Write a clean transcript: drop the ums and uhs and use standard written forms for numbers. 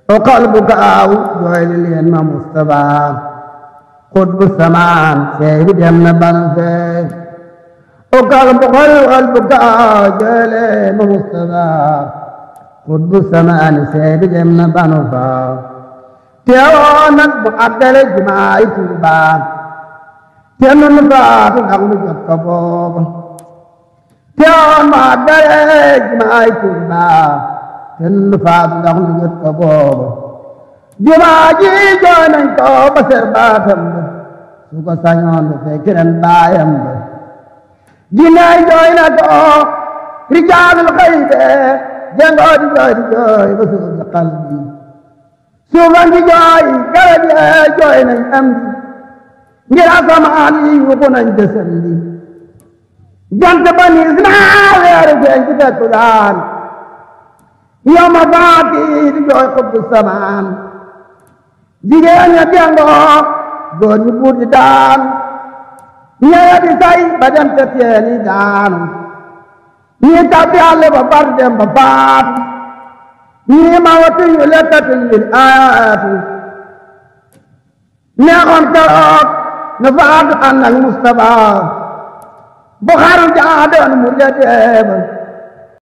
وقلبك أو جويل لين مصطفى قطب السمان سيد جمنا بنفي وقلبك أو جويل لين مصطفى قطب السمان سيد جمنا بنفي تيوانك بقدر جماعي تربا تيوان فاق نغل جتكبوب تيوان بقدر جماعي تربا تيوان فاق نغل جتكبوب جماعي جوانن ko basir batam suko sanyon fekiran bayam jinay joyna ko rijalul khaybe jangodi joy basul qalbi suufan di jooy garab yi jooy nañ am di ngir asamaan yi yuuxu nañ desal li jant ba niis naa weeru feeñ ci fekku daan yow ma faati di jooy xubbu samaan jigéen ña jengoo góor ñi buur di daan ñeya di say ba dem te teeni daanu ñii tabbi àll ba bar dem ba faatu ñii ma watu yu lekkatuñ lil aatu neexoon keroog na faatu ànd ak Mustafa bu xaru jaa doon mu dedeeba